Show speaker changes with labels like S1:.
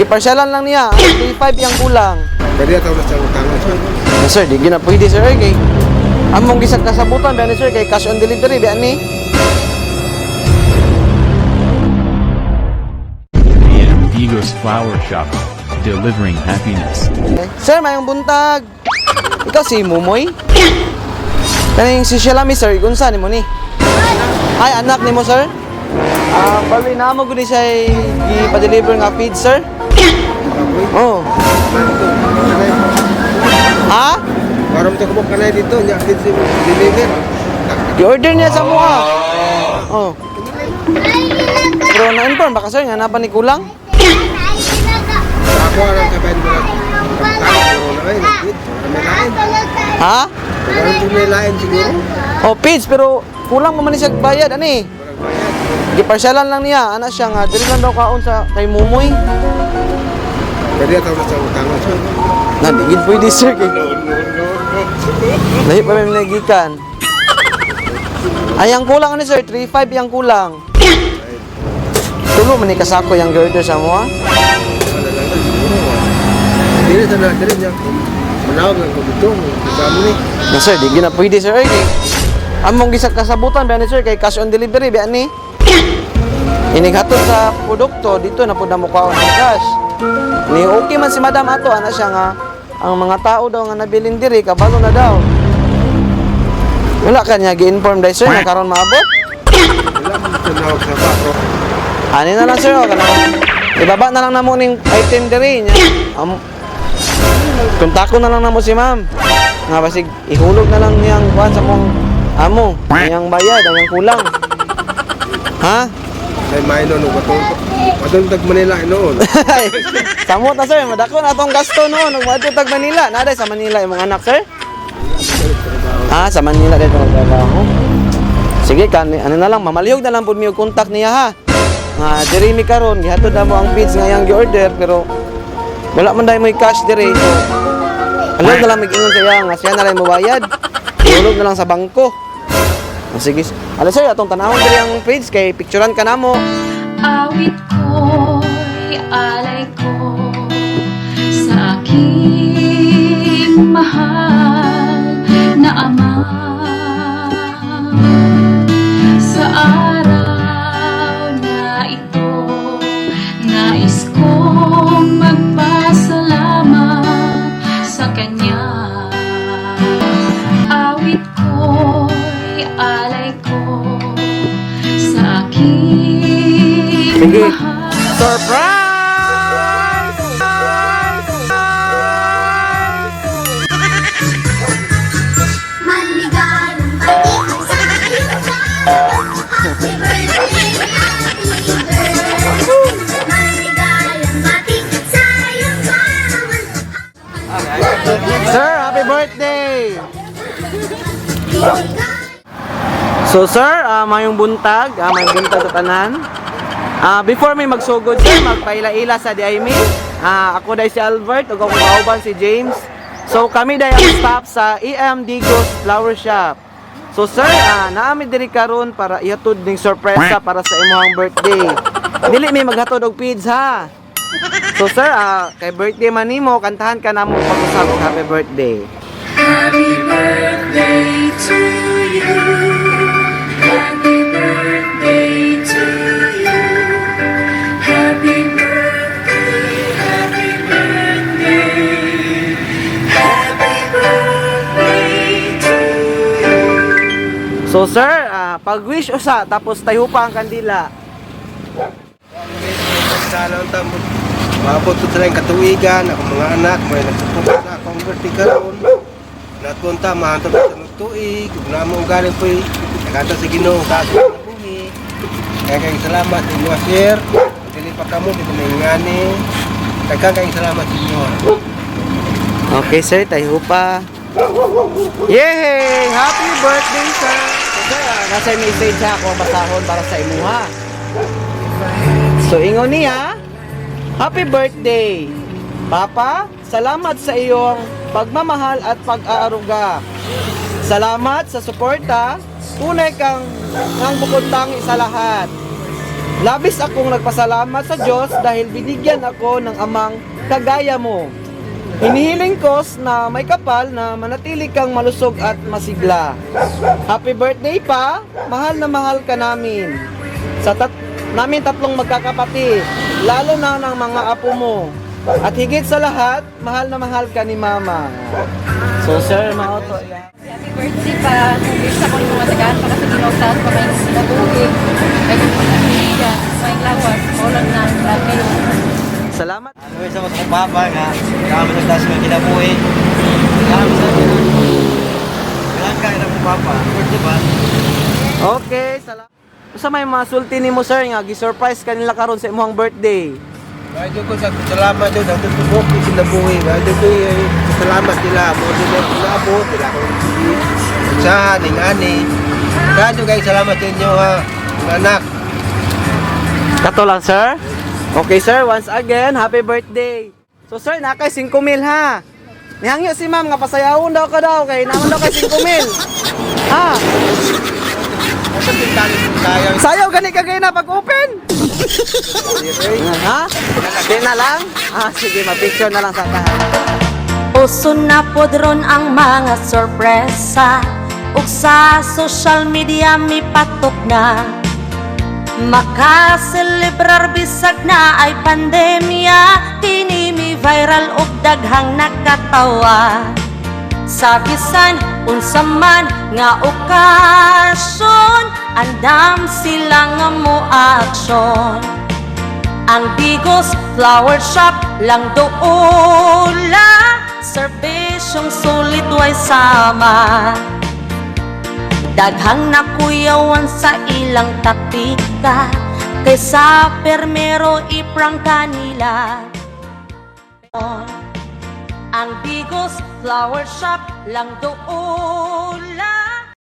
S1: Giparsyalan lang niya. 3.5 yang kulang.
S2: Pwede ito na sa utangan, sir.
S1: No, sir, di gina pwede, sir. Kay among gisag kasabutan, biyan ni, sir. Kay cash on delivery, biyan ni.
S3: Digos Flower Shop, delivering happiness.
S1: Sir, mayong buntag. Ikaw si Mumoy? Kaning si Shalami, sir. Kunsa ni mo ni? Ay, anak ni mo, sir? Bali na mo guni siya i-deliver nga feed, sir? Oh. Ha?
S2: Waram to kumok kanay dito, nya deliver.
S1: I-order niya sa mua. Oh. Pero na-inform baka, sir, nga napan ni kulang?
S2: Ako ang kabayan mo lang. May lain.
S1: Ha?
S2: Waram to may lain siguro.
S1: Oh, feeds, pero kulang mo man siya bayad, ani? Giparsyalan lang niya, anak siya nga, dili lang daw kaon sa kay Mumoy.
S2: Pwede ito na sa utangan, sir.
S1: Nadigid pwede, sir. Kay... Lahi pa may nagikan. Ay, ang kulang ni sir, 3.5 yung kulang. Tulo man ni kasako yung girder sa mo, ha?
S2: Dili sa na, dili niya. Manawag lang ko dito. Kasama ni.
S1: Na sir, di gina pwede, sir. Kay among gisag kasabutan, biyan ni, sir, kay cash on delivery, biyan ni. Inighatod sa produkto, dito na po na mukhaon ng cash. Ni okay man si madam ato, ana siya nga, ang mga tao daw nga nabilin diri, kabalo na daw. Wala ka niya gi-inform dahil, sir, na karon maabot?
S2: Wala mo tinawag sa bako.
S1: Ani na lang, sir, o kanang ibaba na lang namo ning item diri niya. Kuntako na lang namo si ma'am. Nga basig ihulog na lang niyang kuan sa mong amo, niyang bayad, ang kulang. Ha?
S2: May maino no batong tag Manila noon.
S1: Samot na, sir, madako na atong gasto noon ug madto tag Manila. Naday sa Manila imong anak, sir? Ah, sa Manila dito trabaho. Sige, ano na lang, mamalihog na lang pud mi og contact niya, ha. Nga diri mi karon gihatod na mo ang feeds nga yang gi-order pero wala man dai mo cash diri. So, alog na lang mig-ingon sa iya nga siya na lang mobayad. Ihulog na lang sa bangko. Oh, sige. Ala, sir, atong tanawon diri ang feeds kay picturean ka namo.
S4: Awit ko'y alay ko sa aking mahal na ama. Sa araw na ito, nais kong magpasalamat sa kanya. Awit ko'y alay ko sa aking
S1: Sige. Surprise!
S5: Maligayang balik sa iyong happy birthday, maligayang balik sa iyong kawan.
S1: Sir, happy birthday! So sir, mayong buntag sa tanan. Before may magsugod, sir, magpaila-ila sa DIME. Ako dahil si Albert, ug ako kauban si James. So kami dahil ang staff sa Digos Flower Shop. So sir, naami diri karon para ihatod ning sorpresa para sa imong birthday. Dili may maghatod og pizza. So sir, kay birthday man nimo, kantahan ka namo pag-usab og happy birthday.
S4: Happy birthday to you. Happy birthday to you. Happy birthday, happy birthday. Happy birthday to you.
S1: So sir, pag-wish usa tapos tayo pa ang kandila.
S2: Sana ang tamo. Maabot ko sa katuigan, ako mga anak, may nagsupunta sa akong birthday karon. Napunta, mahantap sa tuig, kung naman galing po'y nagkata sa Ginoo, kaso na buhi. Kaya salamat sa inyo, sir. Dili pa kamo, dito may ngani. Kaya salamat sa inyo.
S1: Okay sir, tayo pa. Yay! Happy birthday sir! So sir, nasa message ako basahon para sa imuha. So ingon niya, happy birthday! Papa, salamat sa iyong pagmamahal at pag-aaruga. Salamat sa suporta. Tunay kang bukod tangi sa lahat. Labis akong nagpasalamat sa Diyos dahil binigyan ako ng amang kagaya mo. Hinihiling ko na may kapal na manatili kang malusog at masigla. Happy birthday pa! Mahal na mahal ka namin. Namin tatlong magkakapatid, lalo na ng mga apo mo. At higit sa lahat, mahal na mahal ka ni Mama. So sir, mga auto.
S6: Happy birthday pa. Congrats ako yung matagaan pa kasi ginautan pa may sinabuhig. Ay yung pagkakita, may lawas, ulan na, lagi.
S1: Salamat.
S7: Ano sa mga papa nga, kami sa taas ng kinabuhi. Kami sa kailan ka ng papa, birthday ba?
S1: Okay, salamat. Sa may mga sulti ni mo sir nga, gi-surprise kanila karon sa imong birthday.
S2: Medyo ko sa salamat doon ang tutubok ni sinabuhi. Medyo ko salamat nila. Mga doon ang abot nila akong sa ani. Kadyo guys, salamat sa inyo ha, mga anak.
S1: Kato lang sir. Okay sir, once again, happy birthday. So sir, nakay 5,000 ha. Nihangyo si ma'am nga pasayawon daw ka daw kay naman daw kay 5,000. Ha? Sayaw gani ka kayo na pag-open. Ha? Di na lang? Sige, ma-picture na lang sa tahan.
S8: Uso na podron ang mga sorpresa ug sa social media mi patok na makaselebrar bisag na ay pandemya kini mi viral ug daghang nakatawa sa bisan unsa man nga okasyon andam sila nga mo aksyon ang Bigos Flower Shop lang doon serbisyong sulit way sama daghang nakuyawan sa ilang taktika kaysa permero iprang kanila ang Bigos Flower Shop lang doon